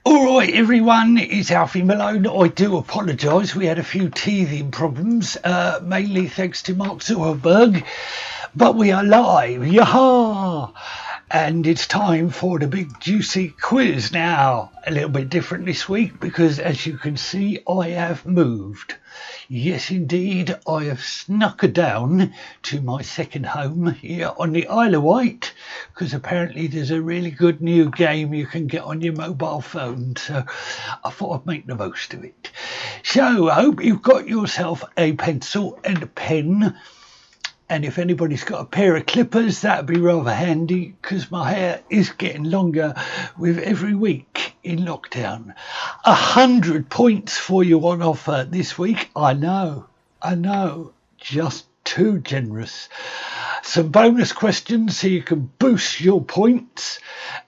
All right, everyone, it's Alfie Malone. I do apologise. We had a few teething problems, mainly thanks to Mark Zuckerberg, but we are live. Yaha! And it's time for the big juicy quiz now. A little bit different this week because, as you can see, I have moved. Yes, indeed, I have snuck down to my second home here on the Isle of Wight because apparently there's a really good new game you can get on your mobile phone. So I thought I'd make the most of it. So I hope you've got yourself a pencil and a pen. And if anybody's got a pair of clippers, that'd be rather handy because my hair is getting longer with every week in lockdown. 100 points for you on offer this week. I know, just too generous. Some bonus questions so you can boost your points.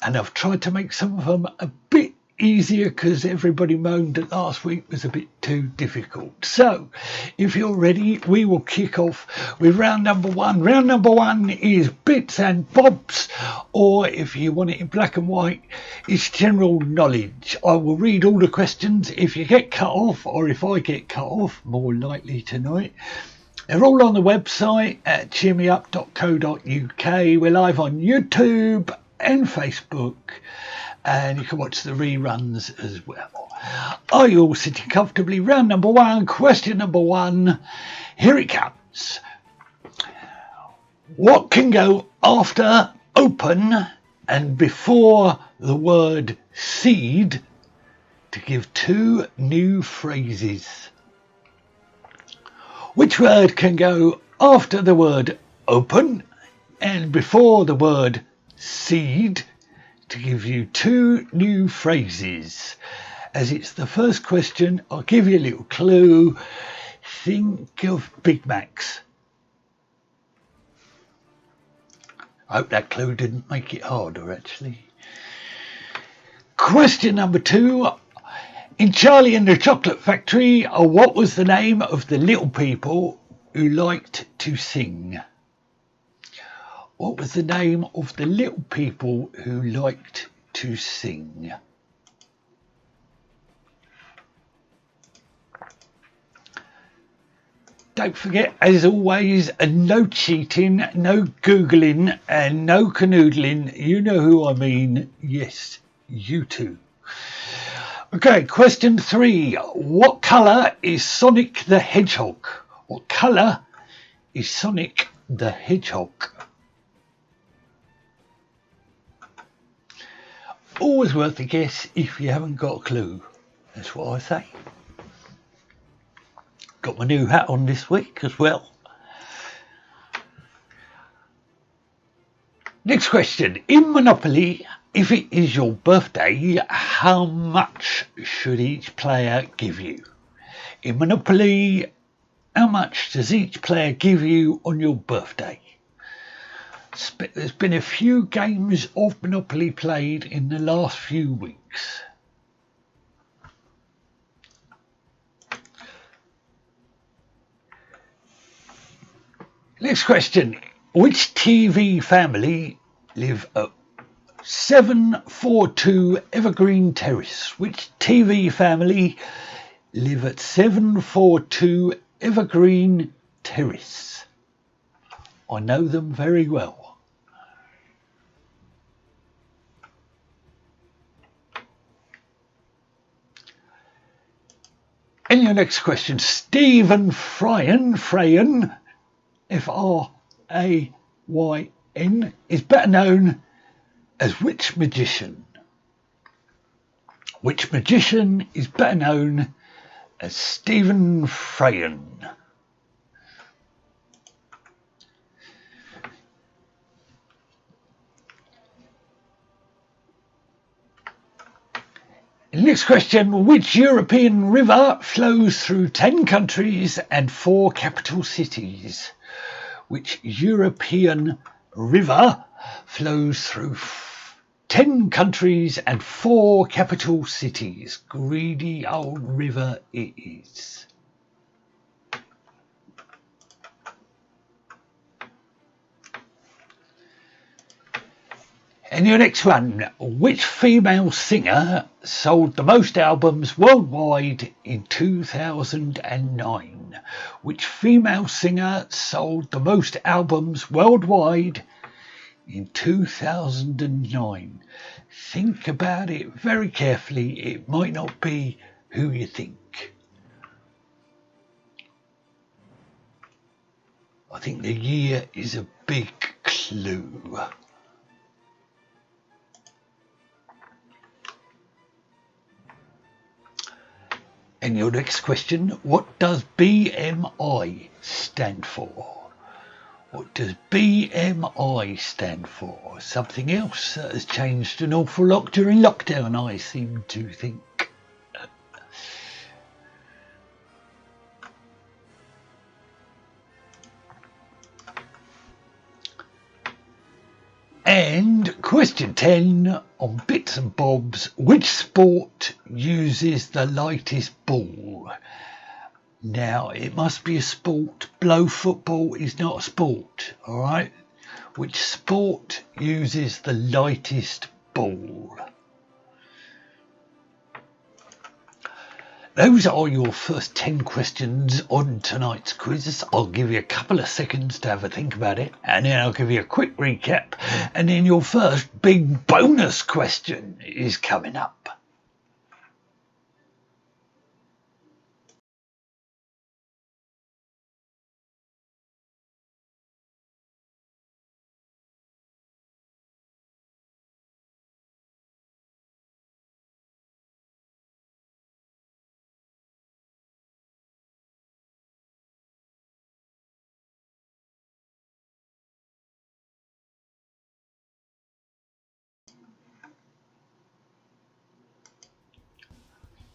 And I've tried to make some of them a bit easier because everybody moaned that last week was a bit too difficult. So if you're ready, we will kick off with round number one. Round number one is bits and bobs, or if you want it in black and white, it's general knowledge. I will read all the questions. If you get cut off, or if I get cut off, more likely tonight, they're all on the website at cheermeup.co.uk. We're live on YouTube and Facebook, and you can watch the reruns as well. Are you all sitting comfortably? Round number one, question number one. Here it comes. What can go after open and before the word seed to give two new phrases? Which word can go after the word open and before the word seed to give you two new phrases? As it's the first question, I'll give you a little clue. Think of Big Macs. I hope that clue didn't make it harder, actually. Question number two. In Charlie and the Chocolate Factory, what was the name of the little people who liked to sing? What was the name of the little people who liked to sing? Don't forget, as always, no cheating, no Googling and no canoodling. You know who I mean. Yes, you too. Okay, question three. What colour is Sonic the Hedgehog? What colour is Sonic the Hedgehog? Always worth a guess if you haven't got a clue. That's what I say. Got my new hat on this week as well. Next question. In Monopoly, if it is your birthday, how much should each player give you? In Monopoly, how much does each player give you on your birthday? There's been a few games of Monopoly played in the last few weeks. Next question. Which TV family live at 742 Evergreen Terrace? Which TV family live at 742 Evergreen Terrace? I know them very well. And your next question, Stephen Frayan, F-R-A-Y-N, is better known as which magician? Which magician is better known as Stephen Frayan? Next question, which European river flows through 10 countries and 4 capital cities? Which European river flows through 10 countries and 4 capital cities? Greedy old river it is. And your next one, which female singer sold the most albums worldwide in 2009? Which female singer sold the most albums worldwide in 2009? Think about it very carefully. It might not be who you think. I think the year is a big clue. And your next question, what does BMI stand for? What does BMI stand for? Something else that has changed an awful lot during lockdown, I seem to think. And question 10 on Bits and Bobs, which sport uses the lightest ball? Now, it must be a sport. Blow football is not a sport, all right? Which sport uses the lightest ball? Those are your first 10 questions on tonight's quiz. I'll give you a couple of seconds to have a think about it, and then I'll give you a quick recap, and then your first big bonus question is coming up.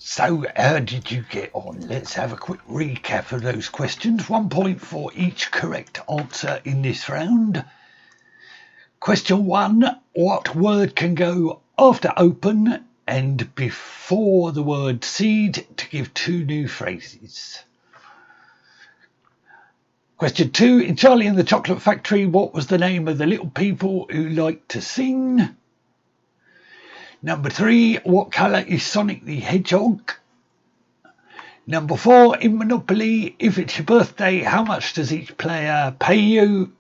So how did you get on? Let's have a quick recap of those questions. 1 point for each correct answer in this round. Question 1, what word can go after open and before the word seed to give 2 new phrases? Question 2, in Charlie and the Chocolate Factory, what was the name of the little people who liked to sing? Number 3, what colour is Sonic the Hedgehog? Number 4, in Monopoly, if it's your birthday, how much does each player pay you?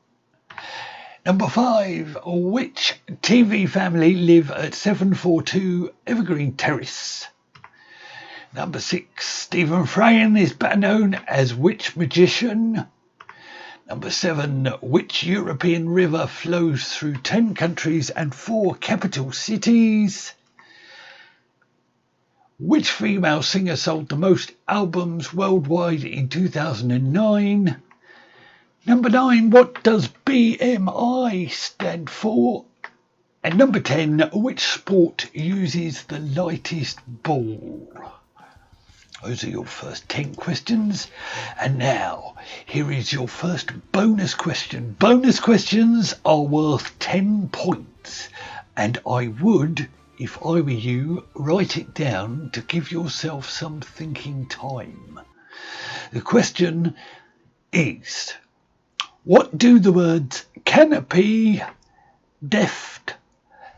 Number 5, which TV family live at 742 Evergreen Terrace? Number 6, Stephen Fry is better known as which magician? Number 7, which European river flows through 10 countries and 4 capital cities? Which female singer sold the most albums worldwide in 2009? Number 9, what does BMI stand for? And number 10, which sport uses the lightest ball? Those are your first 10 questions. And now, here is your first bonus question. Bonus questions are worth 10 points. And I would, if I were you, write it down to give yourself some thinking time. The question is, what do the words canopy, deft,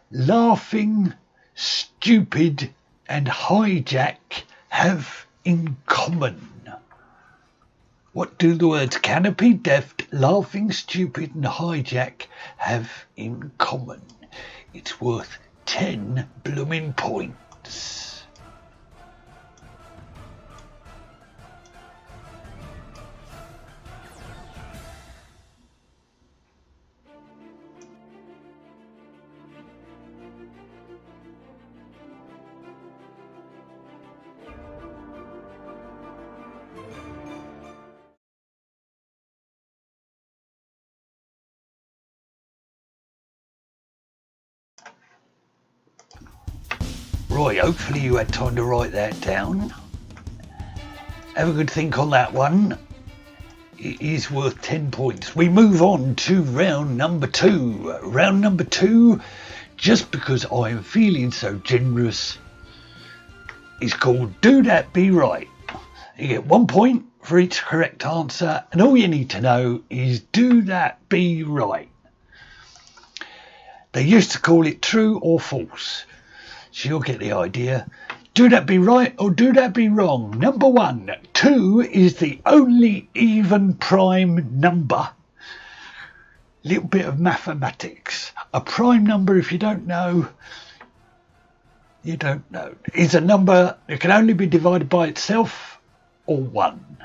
laughing, stupid, and hijack have in common? What do the words canopy, deft, laughing, stupid, and hijack have in common? It's worth 10 blooming points. Right, hopefully you had time to write that down. Have a good think on that one. It is worth 10 points. We move on to round number 2. Round number 2, just because I am feeling so generous, is called Do That Be Right. You get 1 point for each correct answer, and all you need to know is do that be right. They used to call it true or false. So you'll get the idea. Do that be right or do that be wrong? Number 1, 2 is the only even prime number. Little bit of mathematics. A prime number, if you don't know, you don't know. Is a number that can only be divided by itself or 1.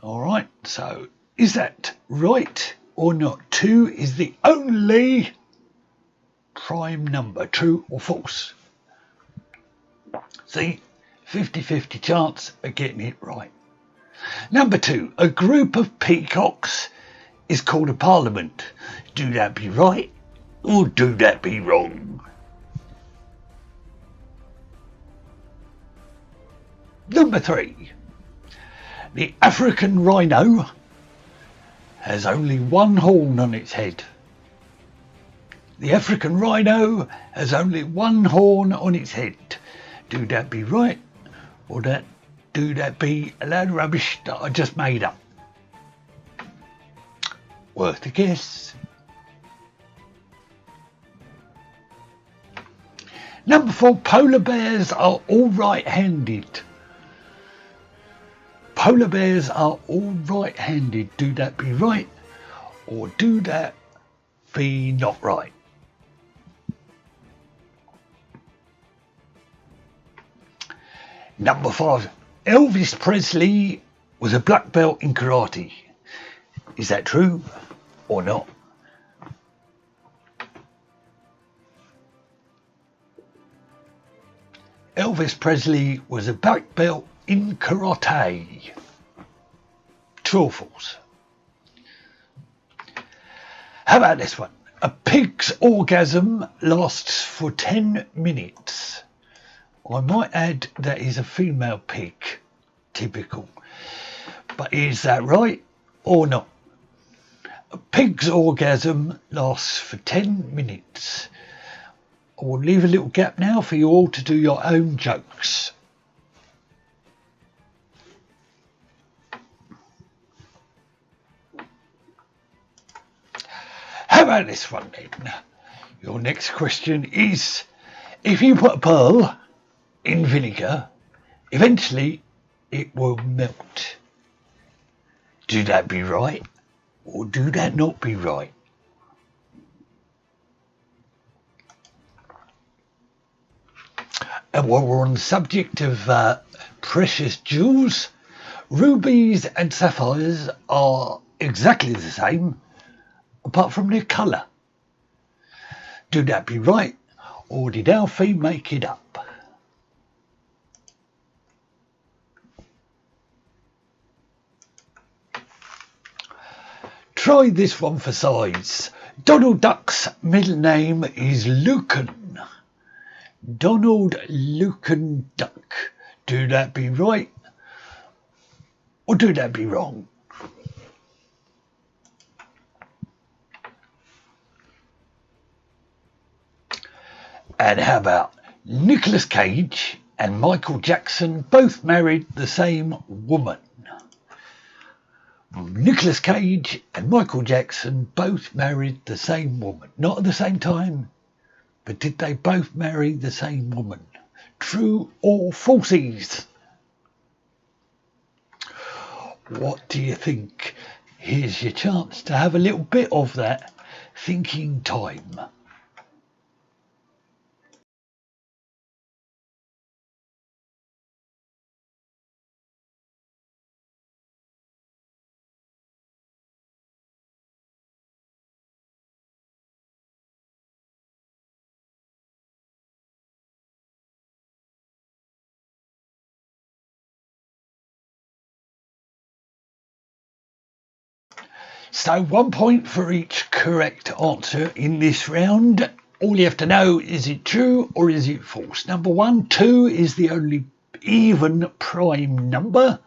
All right, so is that right or not? 2 is the only prime number, true or false? See, 50-50 chance of getting it right. Number 2, a group of peacocks is called a parliament. Do that be right or do that be wrong? Number 3, the African rhino has only one horn on its head. The African rhino has only one horn on its head. Do that be right or do that be a load of rubbish that I just made up? Worth a guess. Number 4, polar bears are all right-handed. Polar bears are all right-handed. Do that be right or do that be not right? Number 5, Elvis Presley was a black belt in karate. Is that true or not? Elvis Presley was a black belt in karate. True or false? How about this one? A pig's orgasm lasts for 10 minutes. I might add that is a female pig. Typical. But is that right or not? A pig's orgasm lasts for 10 minutes. I will leave a little gap now for you all to do your own jokes. How about this one then? Your next question is, if you put a pearl in vinegar, eventually it will melt. Do that be right or do that not be right? And while we're on the subject of precious jewels, rubies and sapphires are exactly the same apart from their colour. Do that be right or did Alfie make it up? Try this one for size. Donald Duck's middle name is Lucan. Donald Lucan Duck. Do that be right or do that be wrong? And how about Nicolas Cage and Michael Jackson both married the same woman? Nicolas Cage and Michael Jackson both married the same woman. Not at the same time, but did they both marry the same woman? True or falsies? What do you think? Here's your chance to have a little bit of that thinking time. So 1 point for each correct answer in this round. All you have to know, is it true or is it false? Number 1, 2 is the only even prime number.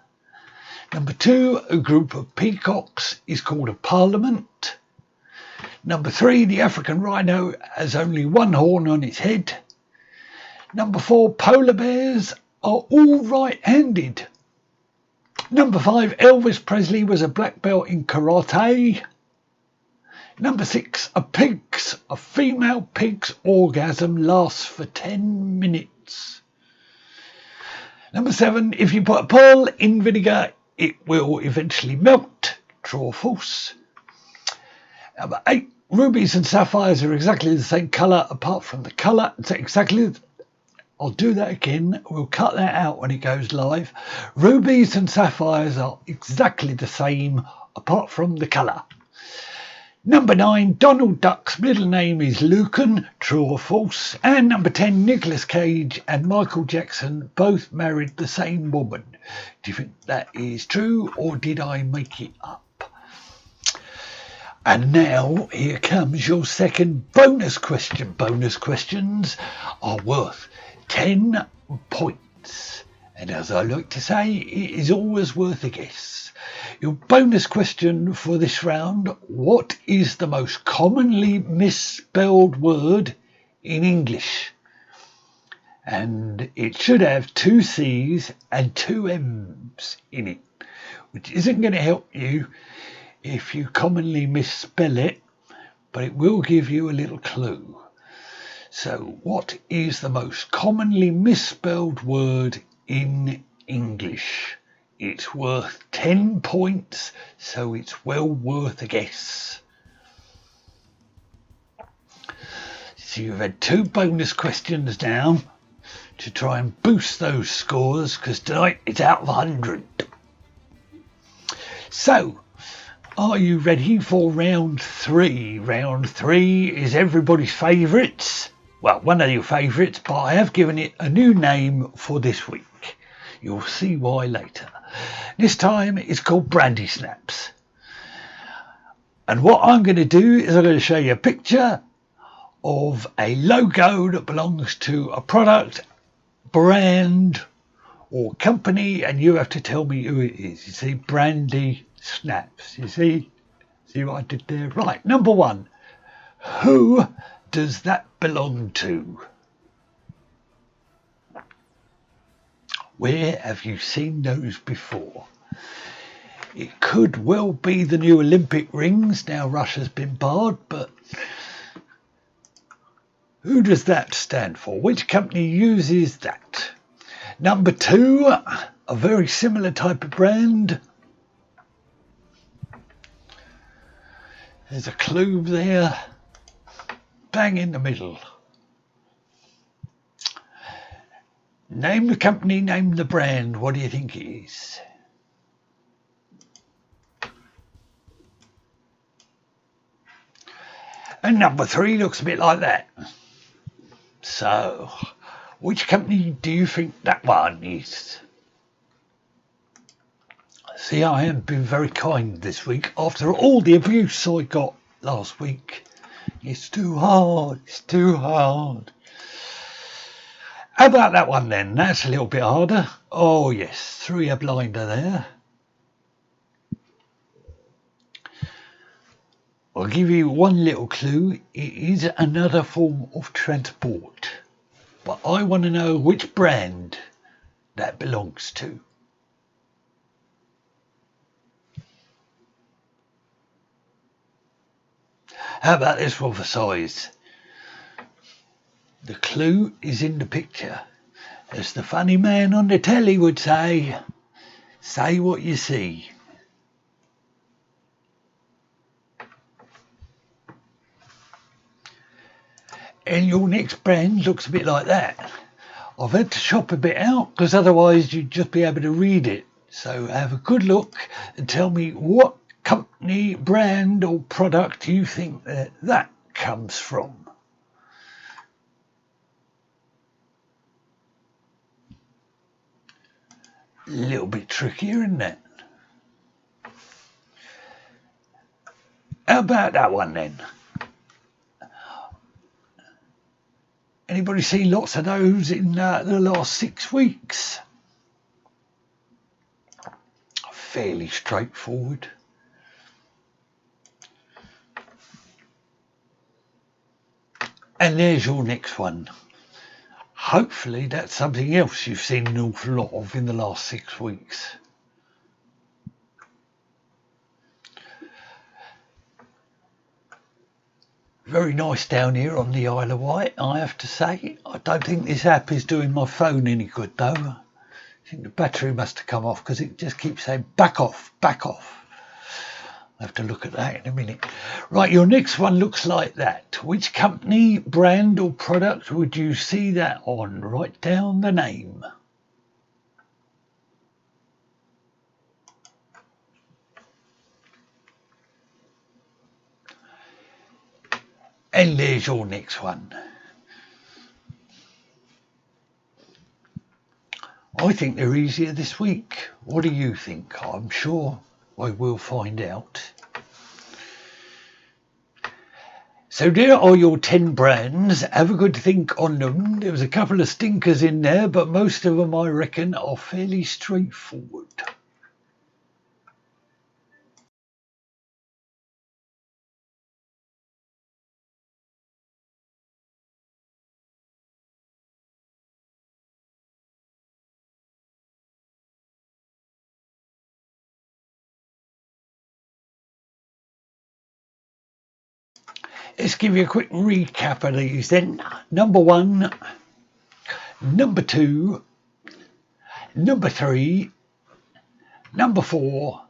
Number 2, a group of peacocks is called a parliament. Number 3, the African rhino has only one horn on its head. Number 4, polar bears are all right-handed. Number 5, Elvis Presley was a black belt in karate. Number 6, a female pig's orgasm lasts for 10 minutes. Number 7, if you put a pearl in vinegar, it will eventually melt. True or false? Number 8, rubies and sapphires are exactly the same colour apart from the colour. It's exactly, I'll do that again. We'll cut that out when it goes live. Rubies and sapphires are exactly the same apart from the colour. Number 9, Donald Duck's middle name is Lucan, true or false? And number 10, Nicolas Cage and Michael Jackson both married the same woman. Do you think that is true or did I make it up? And now here comes your second bonus question. Bonus questions are worth 10 points. And as I like to say, it is always worth a guess. Your bonus question for this round: what is the most commonly misspelled word in English? And it should have 2 C's and 2 M's in it, which isn't going to help you if you commonly misspell it, but it will give you a little clue. So what is the most commonly misspelled word in English? It's worth 10 points, so it's well worth a guess. So you've had 2 bonus questions now to try and boost those scores, because tonight it's out of 100. So, are you ready for round 3? Round 3 is everybody's favourites. Well, one of your favourites, but I have given it a new name for this week. You'll see why later. This time it's called Brandy Snaps. And what I'm going to do is I'm going to show you a picture of a logo that belongs to a product, brand or company, and you have to tell me who it is. You see, Brandy Snaps. You see what I did there? Right, number 1. Who does that belong to? Where have you seen those before? It could well be the new Olympic rings. Now Russia's been barred, but who does that stand for? Which company uses that? Number 2, a very similar type of brand. There's a clue there, bang in the middle. Name the company, name the brand. What do you think it is? And number 3 looks a bit like that. So, which company do you think that one is? See, I haven't been very kind this week after all the abuse I got last week. It's too hard, it's too hard. How about that one then? That's a little bit harder. Oh yes, 3 a blinder there. I'll give you one little clue. It is another form of transport. But I want to know which brand that belongs to. How about this one for size? The clue is in the picture. As the funny man on the telly would say what you see. And your next brand looks a bit like that. I've had to shop a bit out because otherwise you'd just be able to read it. So have a good look and tell me what company, brand or product you think that comes from. A little bit trickier, isn't it? How about that one then? Anybody seen lots of those in the last 6 weeks? Fairly straightforward. And there's your next one. Hopefully that's something else you've seen an awful lot of in the last 6 weeks. very nice down here on the Isle of Wight, I have to say. I don't think this app is doing my phone any good though. I think the battery must have come off because it just keeps saying back off, back off. I'll have to look at that in a minute. Right, your next one looks like that. Which company, brand or product would you see that on? Write down the name. And there's your next one. I think they're easier this week. What do you think? I'm sure I will find out. So there are your 10 brands. Have a good think on them. There was a couple of stinkers in there, but most of them I reckon are fairly straightforward. Let's give you a quick recap of these then. Number 1, number 2, number 3, number 4.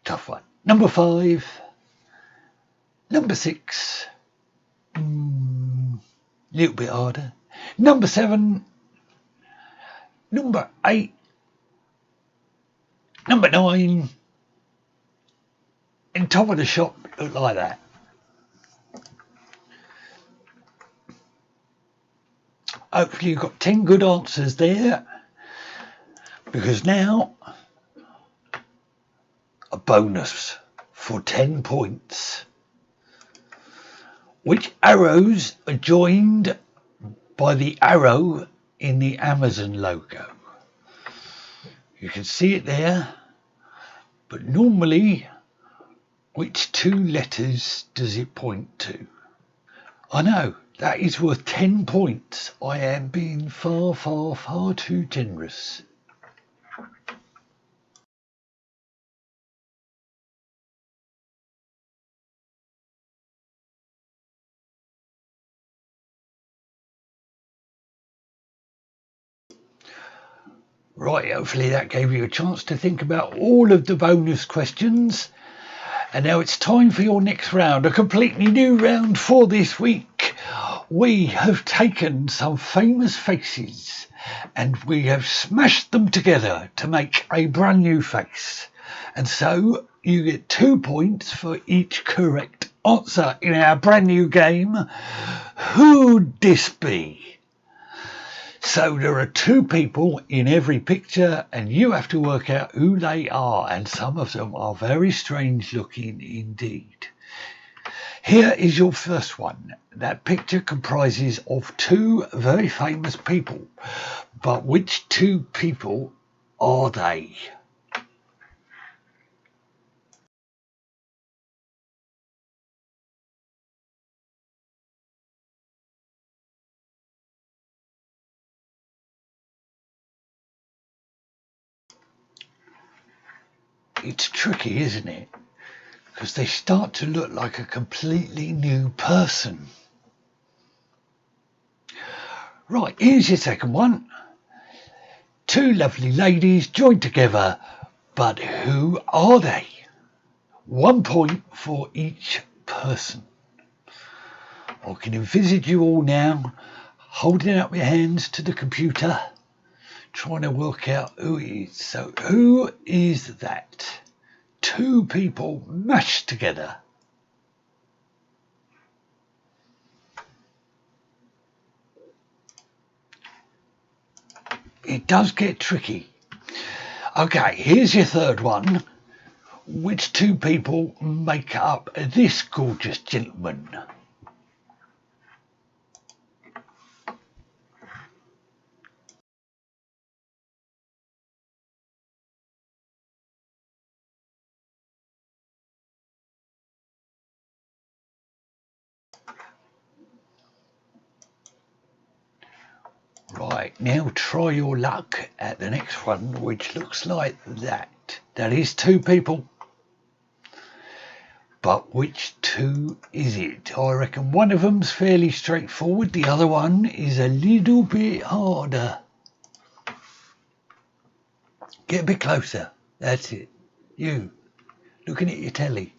Tough one. Number 5, number 6. Little bit harder. Number 7, number 8, number 9. And top of the shop look like that. Hopefully you've got 10 good answers there, because now a bonus for 10 points. Which arrows are joined by the arrow in the Amazon logo? You can see it there, but normally which 2 letters does it point to? I know, that is worth 10 points. I am being far, far, far too generous. Right, hopefully that gave you a chance to think about all of the bonus questions. And now it's time for your next round, a completely new round for this week. We have taken some famous faces and we have smashed them together to make a brand new face. And so you get 2 points for each correct answer in our brand new game, Who'd This Be? So there are 2 people in every picture and you have to work out who they are, and some of them are very strange looking indeed. Here is your first one. That picture comprises of 2 very famous people, but which 2 people are they? It's tricky, isn't it? Because they start to look like a completely new person. Right, here's your second one. 2 lovely ladies joined together, but who are they? 1 point for each person. I can envisage you all now holding up your hands to the computer, trying to work out who it is. So who is that? 2 people mashed together. It does get tricky. Okay, here's your third one. Which 2 people make up this gorgeous gentleman? Right, now try your luck at the next one, which looks like that. That is 2 people. But which two is it? I reckon one of them's fairly straightforward. The other one is a little bit harder. Get a bit closer. That's it. You, looking at your telly.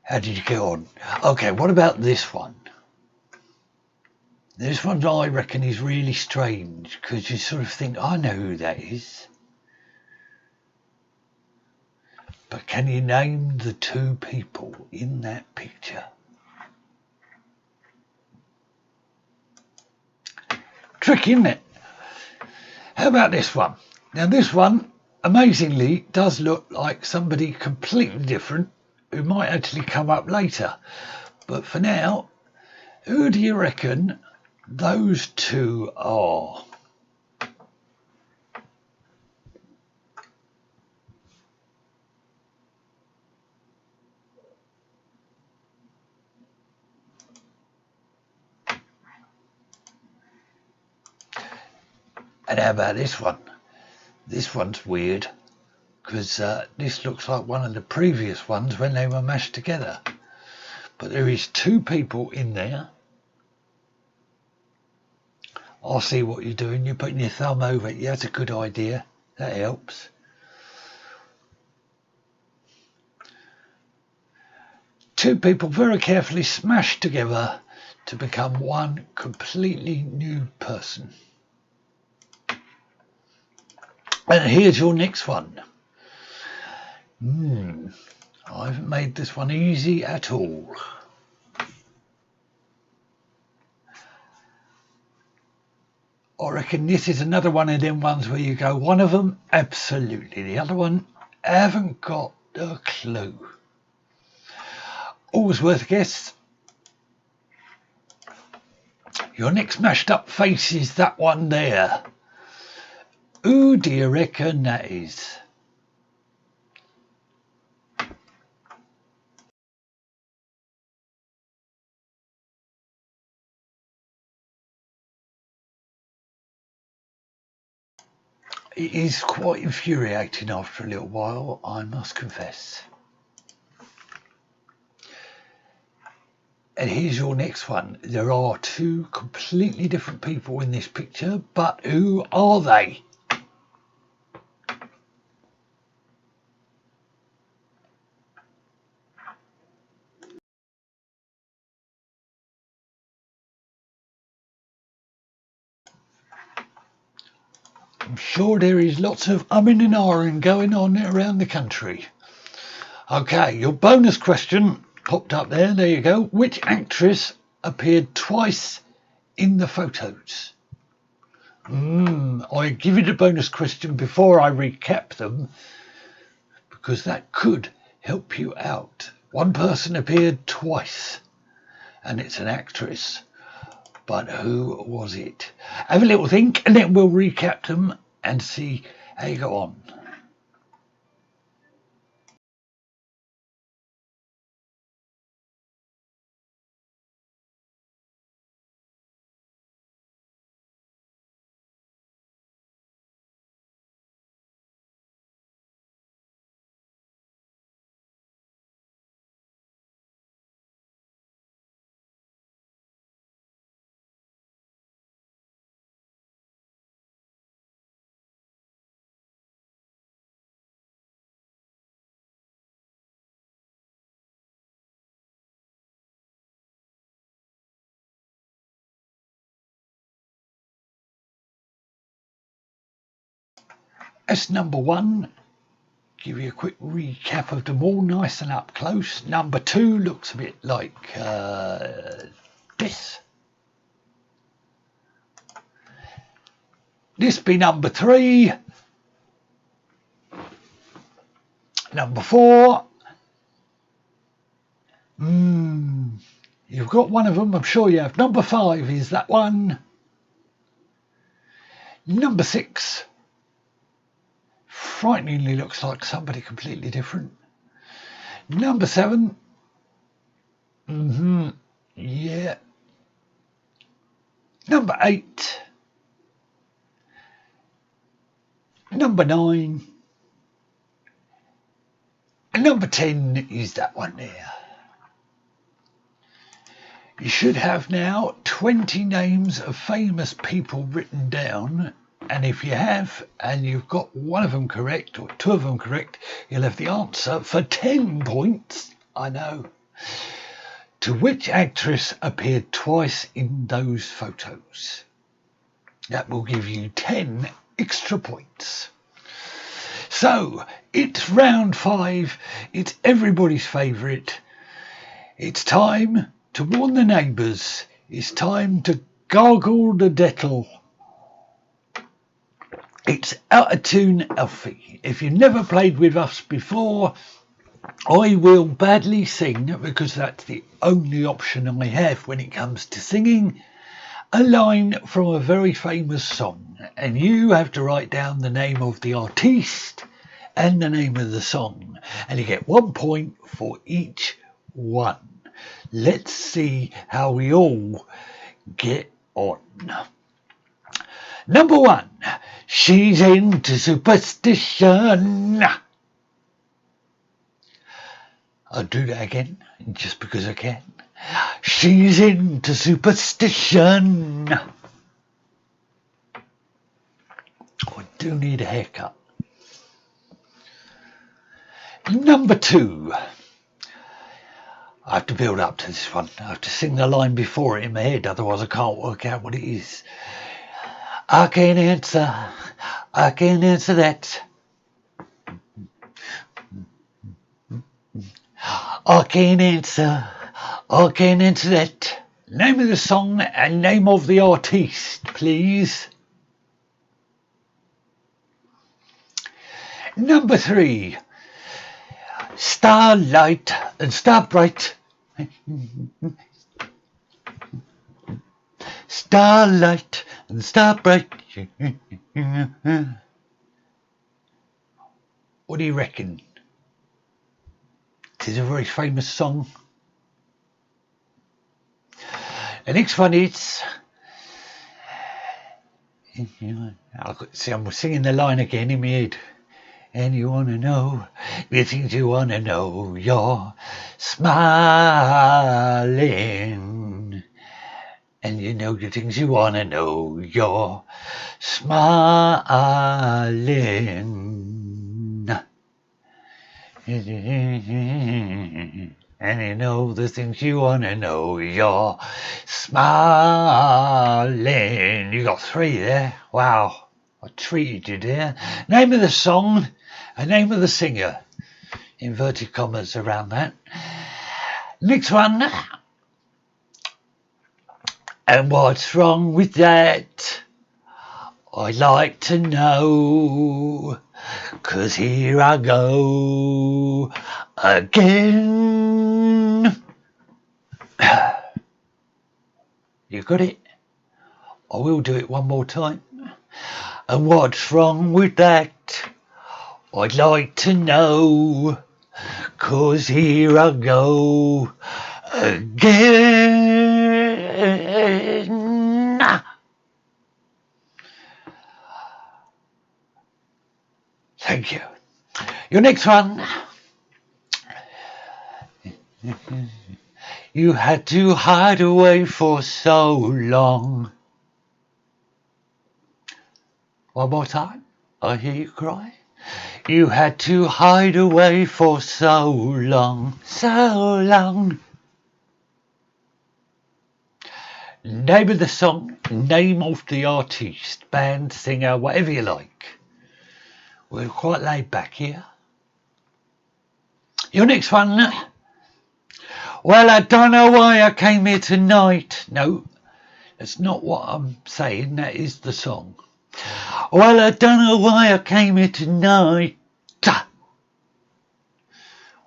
How did you get on? Okay, what about this one? This one I reckon is really strange because you sort of think, I know who that is. But can you name the two people in that picture? Tricky, isn't it? How about this one? Now this one, amazingly, does look like somebody completely different who might actually come up later. But for now, who do you reckon those two are? And how about this one? This one's weird because this looks like one of the previous ones when they were mashed together. But there is two people in there. I'll see what you're doing. You're putting your thumb over it. Yeah, that's a good idea. That helps. Two people very carefully smashed together to become one completely new person. And here's your next one. I haven't made this one easy at all. I reckon this is another one of them ones where you go, one of them, absolutely. The other one, I haven't got a clue. Always worth a guess. Your next mashed up face is that one there. Who do you reckon that is? It is quite infuriating after a little while, I must confess. And here's your next one. There are two completely different people in this picture, but who are they? I'm sure there is lots of umming and ahhing going on around the country. Okay, your bonus question popped up there. There you go. Which actress appeared twice in the photos? I give you the bonus question before I recap them because that could help you out. One person appeared twice and it's an actress. But who was it? Have a little think and then we'll recap them and see how you go on. That's number one. Give you a quick recap of them all, nice and up close. Number two looks a bit like this. This be number three. Number four. You've got one of them, I'm sure you have. Number five is that one. Number six. Frighteningly looks like somebody completely different. Number seven. Yeah. Number eight. Number 9. And number 10 is that one there. You should have now 20 names of famous people written down, and if you have, and you've got one of them correct or two of them correct, you'll have the answer for 10 points, I know. To which actress appeared twice in those photos? That will give you 10 extra points. So, it's round 5, it's everybody's favourite. It's time to warn the neighbours. It's time to gargle the Dettol. It's Out of Tune Alfie. If you've never played with us before, I will badly sing, because that's the only option I have when it comes to singing, a line from a very famous song. And you have to write down the name of the artiste and the name of the song. And you get 1 point for each one. Let's see how we all get on. Number 1. She's into superstition. I'll do that again, just because I can. She's into superstition. I do need a haircut. Number 2. I have to build up to this one. I have to sing the line before it in my head, otherwise I can't work out what it is. I can't answer that. I can't answer that. Name of the song and name of the artiste, please. Number 3. Starlight and Starbright. Starlight and Starbright. What do you reckon? It is a very famous song. The next one is... See, I'm singing the line again in my head. And you want to know the things you want to know. You're smiling. And you know the things you want to know. You're smiling. And you know the things you want to know. You're smiling. You got 3 there. Wow. I treated you there. Name of the song and name of the singer. Inverted commas around that. Next one. And what's wrong with that? I'd like to know. 'Cause here I go again. You got it? I will do it one more time. And what's wrong with that? I'd like to know. 'Cause here I go again. Thank you. Your next one. You had to hide away for so long. One more time. I hear you cry. You had to hide away for so long. So long. Name of the song, name of the artiste, band, singer, whatever you like. We're quite laid back here. Your next one. Well, I don't know why I came here tonight. No, that's not what I'm saying. That is the song. Well, I don't know why I came here tonight.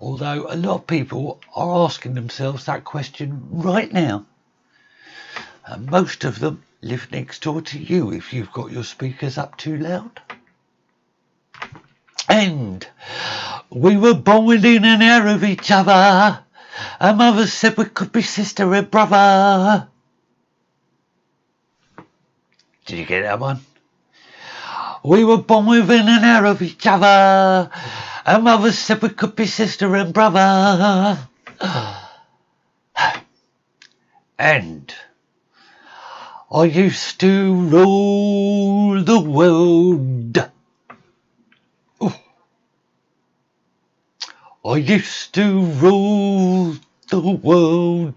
Although a lot of people are asking themselves that question right now. And most of them live next door to you if you've got your speakers up too loud. And we were born within an hour of each other. Our mother said we could be sister and brother. Did you get that one? We were born within an hour of each other. Our mother said we could be sister and brother. And I used to rule the world. I used to rule the world.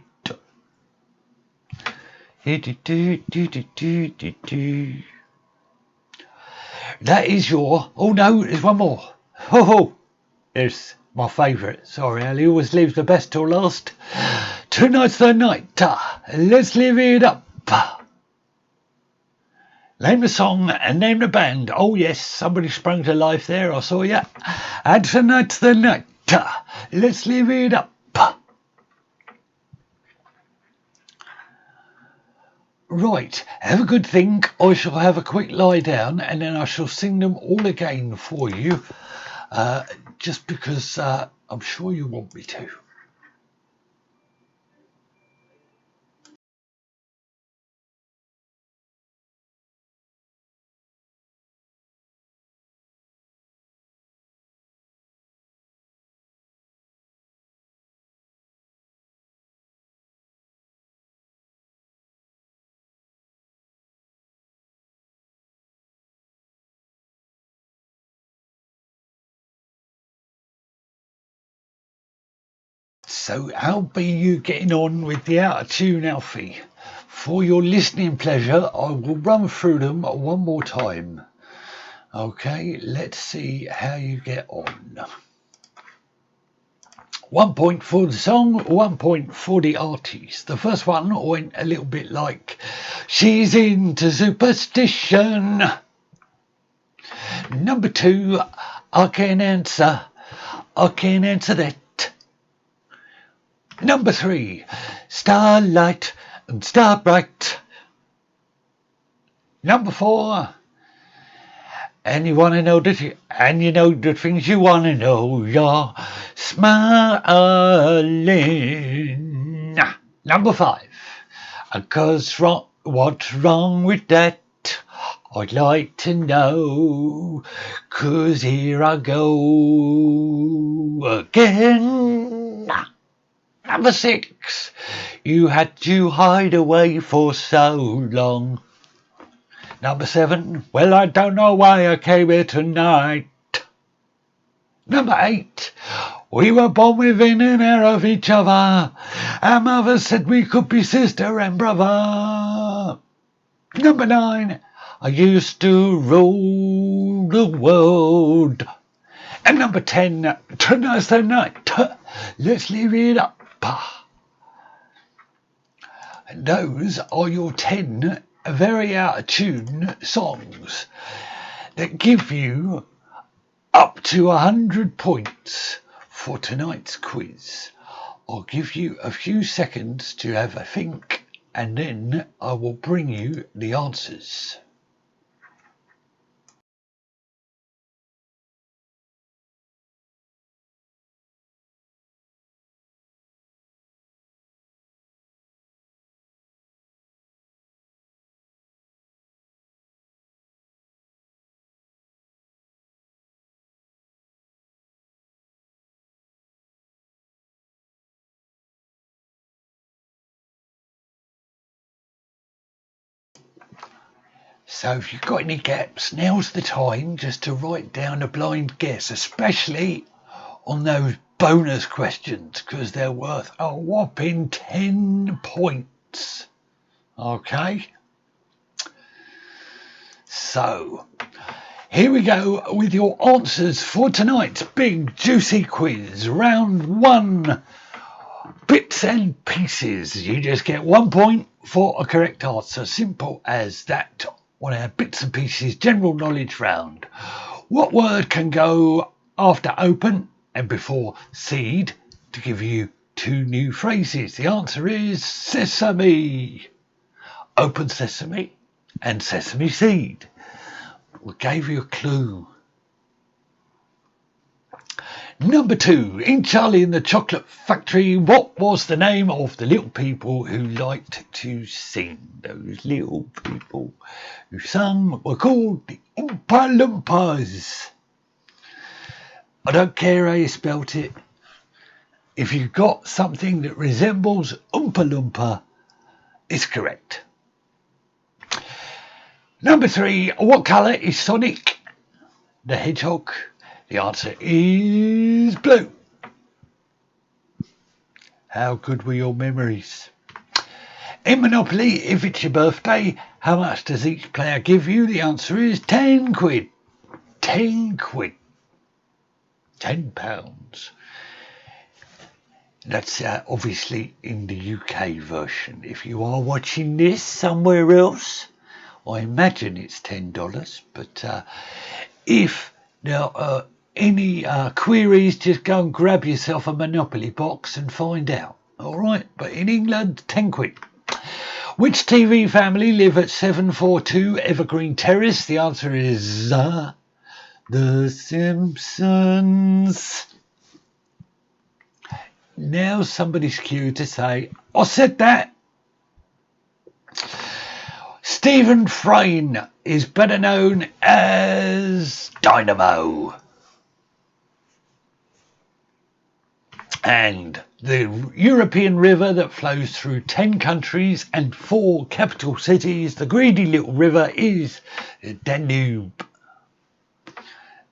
That is your... Oh no, there's one more. Oh, it's my favourite. Sorry, Ali always leaves the best till last. Tonight's the night. Let's live it up. Name the song and name the band. Oh yes, somebody sprung to life there, I saw ya. And tonight's the night. Let's live it up. Right, have a good think. I shall have a quick lie down and then I shall sing them all again for you. Just because I'm sure you want me to. So how be you getting on with the out of tune, Alfie? For your listening pleasure, I will run through them one more time. Okay, let's see how you get on. 1 point for the song, 1 point for the artist. The first one went a little bit like, she's into superstition. Number 2, I can answer that. Number 3, starlight and star bright. Number 4, and you want to know you know the things you want to know, you're smiling. Number 5, because what's wrong with that? I'd like to know, 'cause here I go again. Number 6, you had to hide away for so long. Number 7, well, I don't know why I came here tonight. Number 8, we were born within an hour of each other. Our mother said we could be sister and brother. Number 9, I used to rule the world. And number 10, tonight's the night. Let's live it up. And those are your 10 very out of tune songs that give you up to 100 points for tonight's quiz. I'll give you a few seconds to have a think and then I will bring you the answers. So if you've got any gaps, now's the time just to write down a blind guess, especially on those bonus questions, because they're worth a whopping 10 points. Okay? So, here we go with your answers for tonight's big juicy quiz. Round 1, bits and pieces. You just get 1 point for a correct answer. Simple as that. On our bits and pieces general knowledge round. What word can go after open and before seed to give you 2 new phrases? The answer is sesame. Open sesame and sesame seed. We gave you a clue. Number 2, in Charlie and the Chocolate Factory, what was the name of the little people who liked to sing? Those little people who sang were called the Oompa Loompas. I don't care how you spelt it. If you've got something that resembles Oompa Loompa, it's correct. Number 3, what colour is Sonic the Hedgehog? The answer is blue. How good were your memories? In Monopoly, if it's your birthday, how much does each player give you? The answer is 10 quid. 10 quid. £10. That's obviously in the UK version. If you are watching this somewhere else, I imagine it's $10. But if there are any queries, just go and grab yourself a Monopoly box and find out. All right, but in England, 10 quid. Which TV family live at 742 Evergreen Terrace? The answer is The Simpsons. Now somebody's cue to say, I said that. Stephen Frayne is better known as Dynamo. And the European river that flows through 10 countries and 4 capital cities, the greedy little river, is the Danube.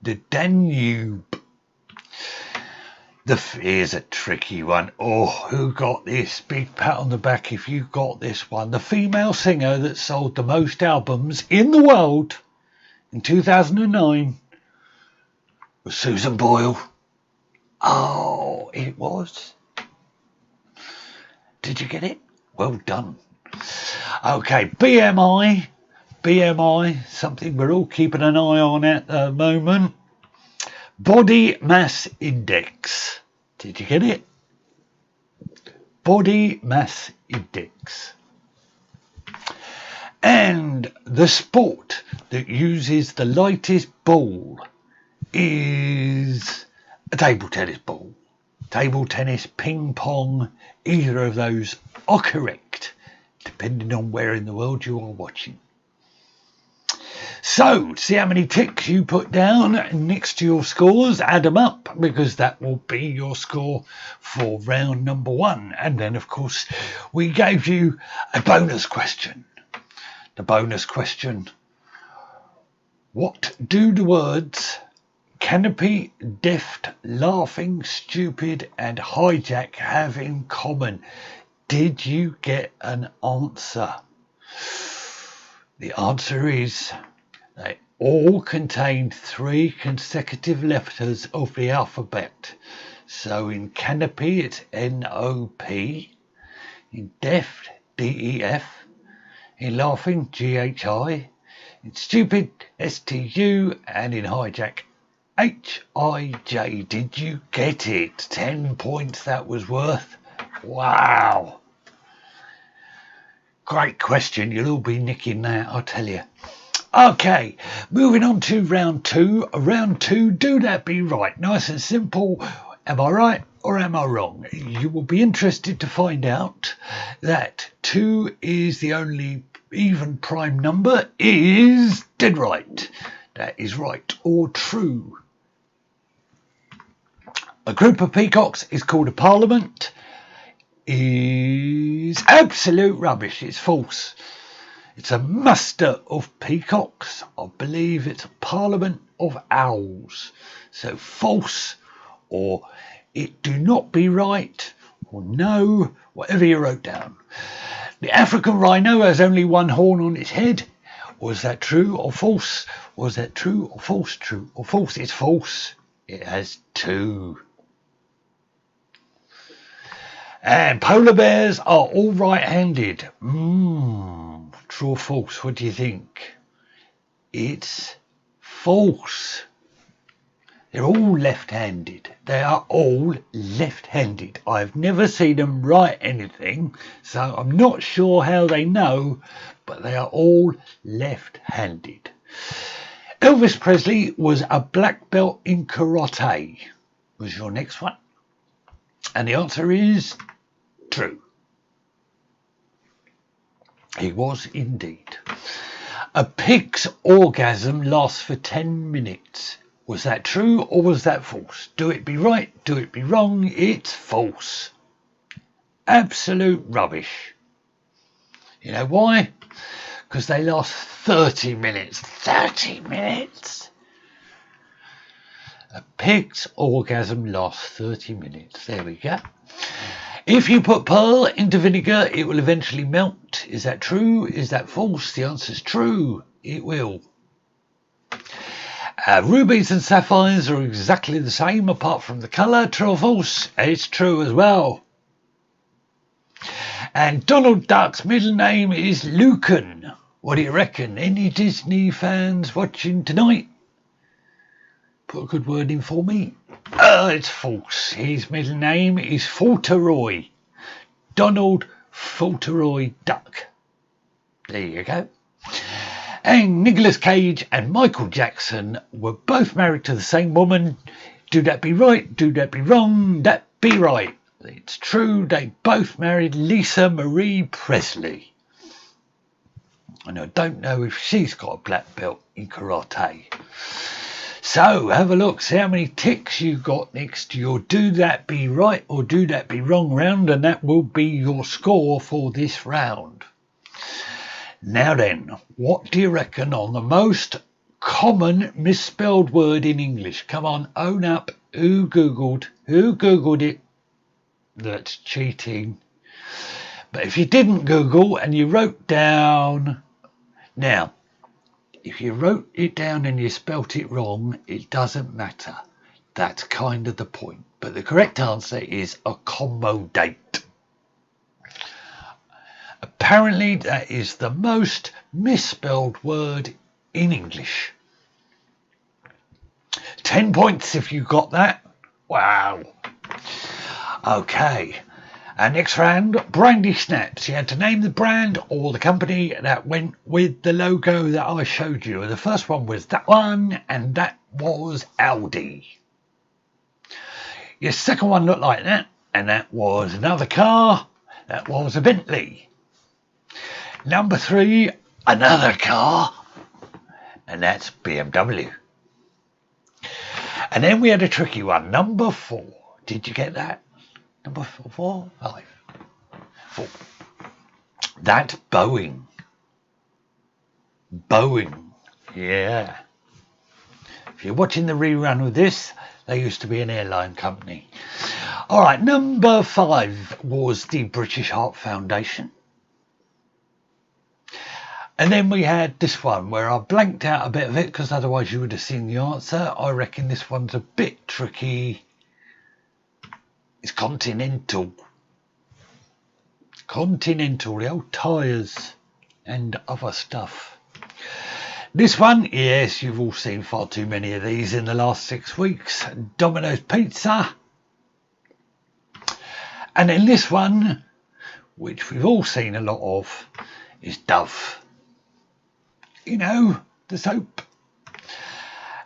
The Danube. Here's a tricky one. Oh, who got this? Big pat on the back if you got this one. The female singer that sold the most albums in the world in 2009 was Susan Boyle. Oh, it was. Did you get it? Well done. Okay, BMI. BMI, something we're all keeping an eye on at the moment. Body mass index. Did you get it? Body mass index. And the sport that uses the lightest ball is a table tennis ball. Table tennis, ping pong, either of those are correct, depending on where in the world you are watching. So, see how many ticks you put down next to your scores, add them up, because that will be your score for round number 1. And then, of course, we gave you a bonus question. The bonus question: what do the words canopy, deft, laughing, stupid and hijack have in common? Did you get an answer? The answer is they all contained 3 consecutive letters of the alphabet. So in canopy it's N-O-P, in deft D-E-F, in laughing G-H-I, in stupid S-T-U, and in hijack H-I-J. Did you get it? 10 points that was worth. Wow. Great question. You'll all be nicking that, I'll tell you. Okay, moving on to round 2. Round 2, do that be right? Nice and simple. Am I right or am I wrong? You will be interested to find out that 2 is the only even prime number is dead right. That is right or true. A group of peacocks is called a parliament. Is absolute rubbish. It's false. It's a muster of peacocks. I believe it's a parliament of owls. So false, or it do not be right, or no, whatever you wrote down. The African rhino has only 1 horn on its head. Was that true or false? Was that true or false? True or false? It's false. It has 2. And polar bears are all right-handed. True or false? What do you think? It's false. They're all left-handed. They are all left-handed. I've never seen them write anything, so I'm not sure how they know, but they are all left-handed. Elvis Presley was a black belt in karate. was your next one. And the answer is true. He was indeed. A pig's orgasm lasts for 10 minutes. Was that true or was that false? Do it be right, do it be wrong. It's false. Absolute rubbish. You know why? Because they last 30 minutes. 30 minutes. A pig's orgasm lasts 30 minutes. There we go. If you put pearl into vinegar, it will eventually melt. Is that true? Is that false? The answer is true. It will. Rubies and sapphires are exactly the same apart from the colour. True or false? It's true as well. And Donald Duck's middle name is Lucan. What do you reckon? Any Disney fans watching tonight? Put a good word in for me. It's false. His middle name is Fauntleroy. Donald Fauntleroy Duck. There you go. And Nicolas Cage and Michael Jackson were both married to the same woman. Do that be right? Do that be wrong? That be right. It's true. They both married Lisa Marie Presley. And I don't know if she's got a black belt in karate. So have a look, see how many ticks you got next to your do that be right or do that be wrong round, and that will be your score for this round. Now then, what do you reckon on the most common misspelled word in English? Come on, own up. Who Googled it? That's cheating. But if you didn't Google and you wrote down... Now, if you wrote it down and you spelt it wrong, it doesn't matter. That's kind of the point. But the correct answer is accommodate. Apparently, that is the most misspelled word in English. 10 points if you got that. Wow. Okay. Next round, brandy snaps. You had to name the brand or the company that went with the logo that I showed you. The first one was that one, and that was Aldi. Your second one looked like that, and that was another car. That was a Bentley. Number 3, another car, and that's BMW. And then we had a tricky one, number 4. Did you get that? Number 4, 5, 4. That's Boeing. Boeing. Yeah. If you're watching the rerun of this, they used to be an airline company. All right, number 5 was the British Heart Foundation. And then we had this one where I blanked out a bit of it because otherwise you would have seen the answer. I reckon this one's a bit tricky. It's Continental. Continental, the old tyres and other stuff. This one, yes, you've all seen far too many of these in the last 6 weeks. Domino's Pizza. And then this one, which we've all seen a lot of, is Dove. You know, the soap.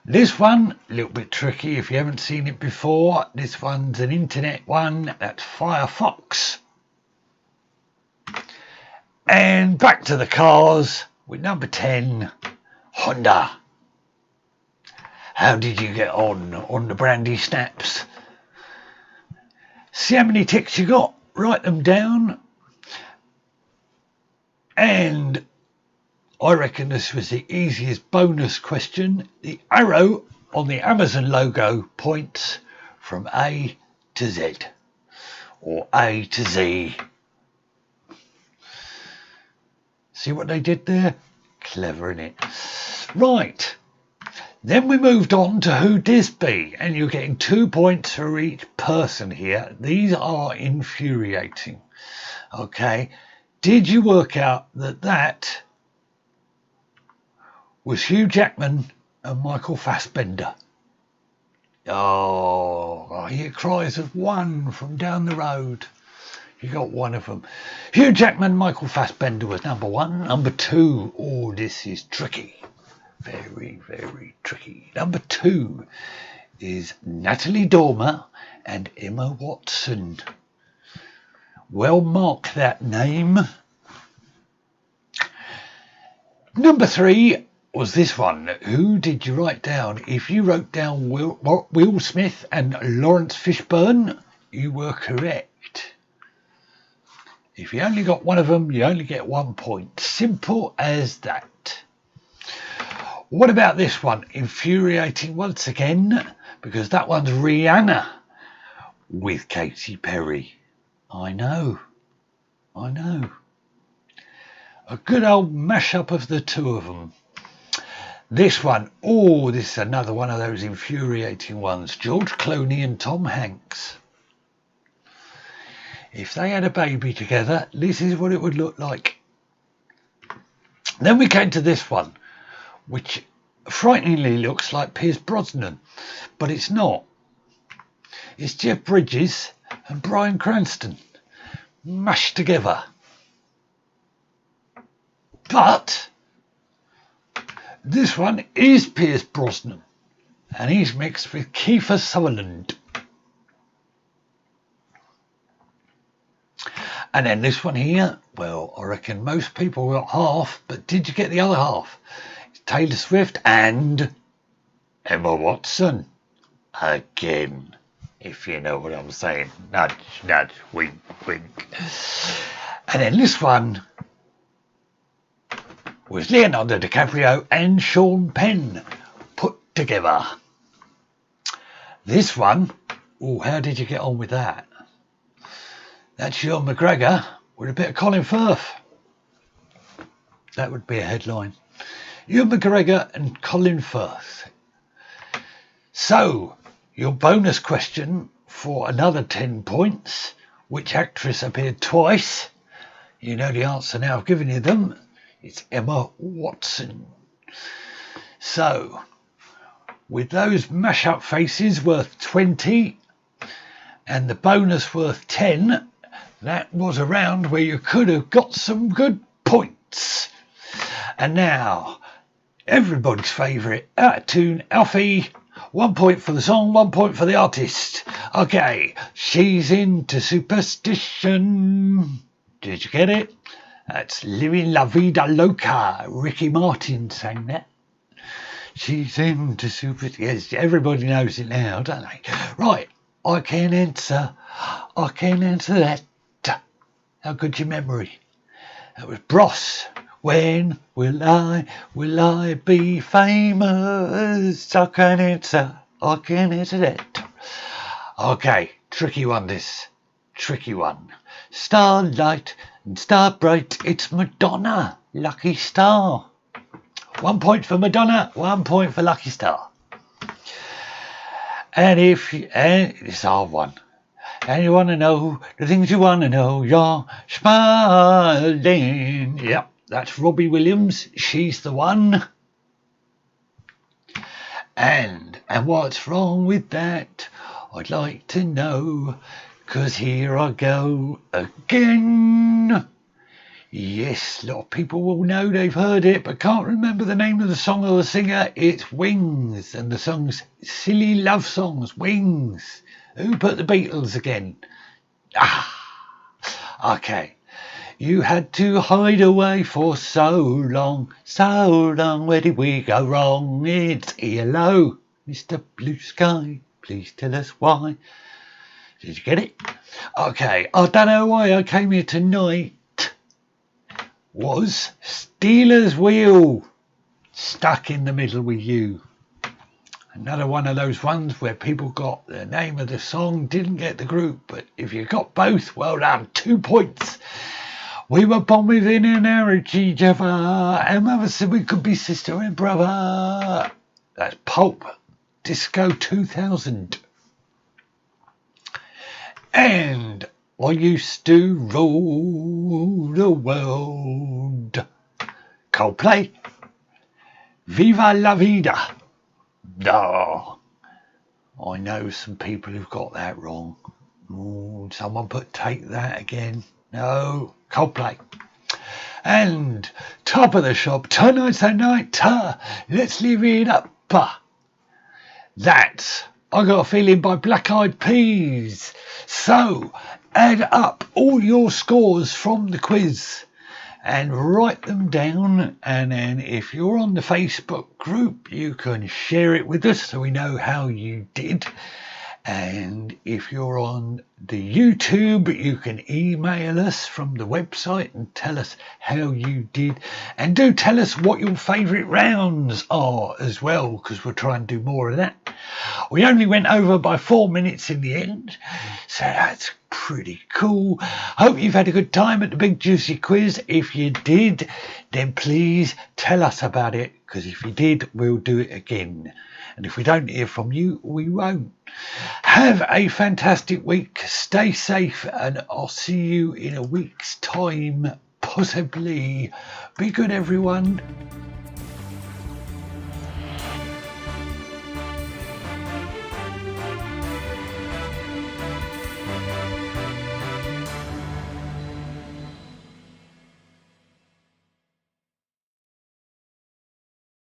This one, a little bit tricky if you haven't seen it before. This one's an internet one. That's Firefox. And back to the cars with number 10, Honda. How did you get on the brandy snaps? See how many ticks you got? Write them down. And I reckon this was the easiest bonus question. The arrow on the Amazon logo points from A to Z, or A to Z. See what they did there? Clever, innit? Right. Then we moved on to Who Dis Be, and you're getting 2 points for each person here. These are infuriating. Okay. Did you work out that was Hugh Jackman and Michael Fassbender? Oh, I hear cries of one from down the road. You got one of them. Hugh Jackman, Michael Fassbender was number 1. Number 2, oh, this is tricky. Very, very tricky. Number 2 is Natalie Dormer and Emma Watson. Well, mark that name. Number 3 was this one. Who did you write down? If you wrote down Will Smith and Lawrence Fishburne, you were correct. If you only got one of them, you only get 1 point. Simple as that. What about this one? Infuriating once again, because that one's Rihanna with Katy Perry. I know. A good old mashup of the two of them. This one, this is another one of those infuriating ones. George Clooney and Tom Hanks. If they had a baby together, this is what it would look like. Then we came to this one, which frighteningly looks like Pierce Brosnan, but it's not. It's Jeff Bridges and Bryan Cranston mashed together. But this one is Pierce Brosnan, and he's mixed with Kiefer Sutherland. And then this one here, well, I reckon most people got half, but did you get the other half? It's Taylor Swift and Emma Watson. Again, if you know what I'm saying. Nudge, nudge, wink, wink. And then this one was Leonardo DiCaprio and Sean Penn put together. This one, how did you get on with that? That's Ewan McGregor with a bit of Colin Firth. That would be a headline. Ewan McGregor and Colin Firth. So, your bonus question for another 10 points. Which actress appeared twice? You know the answer now. I've given you them. It's Emma Watson. So, with those mash-up faces worth 20 and the bonus worth 10, that was a round where you could have got some good points. And now, everybody's favourite, out of tune, Alfie. 1 point for the song, 1 point for the artist. Okay, she's into superstition. Did you get it? That's Living La Vida Loca. Ricky Martin sang that. She's into superstition. Yes, everybody knows it now, don't they? Right, I can answer that. How good's your memory? That was Bros. When will I be famous? I can answer that. Okay, tricky one this. Tricky one. Starlight and star bright, it's Madonna, Lucky Star. 1 point for Madonna, 1 point for Lucky Star. And it's a hard one. And you want to know the things you want to know, you're smiling. Yep, that's Robbie Williams. She's the one. And what's wrong with that? I'd like to know, 'cause here I go again. Yes, a lot of people will know they've heard it, but can't remember the name of the song or the singer. It's Wings, and the song's Silly Love Songs, Wings. Who put the Beatles again? Okay. You had to hide away for so long, where did we go wrong? It's ELO, Mr. Blue Sky, please tell us why. Did you get it? Okay, I don't know why I came here tonight. Was Stealers Wheel, Stuck in the Middle with You. Another one of those ones where people got the name of the song, didn't get the group, but if you got both, well done, 2 points. We were born within an hour of each other, and mother said we could be sister and brother. That's Pulp, Disco 2000. And I used to rule the world. Coldplay, Viva la Vida. Oh, I know some people who've got that wrong. Someone put Take That again. No, Coldplay. And top of the shop, tonight's the night, let's live it up. That's I Got a Feeling by Black Eyed Peas. So, add up all your scores from the quiz and write them down, and then if you're on the Facebook group you can share it with us so we know how you did. And if you're on the YouTube, you can email us from the website and tell us how you did. And do tell us what your favourite rounds are as well, because we'll try and do more of that. We only went over by 4 minutes in the end, so that's pretty cool. Hope you've had a good time at the Big Juicy Quiz. If you did, then please tell us about it, because if you did, we'll do it again. And if we don't hear from you, we won't. Have a fantastic week. Stay safe, and I'll see you in a week's time, possibly. Be good, everyone.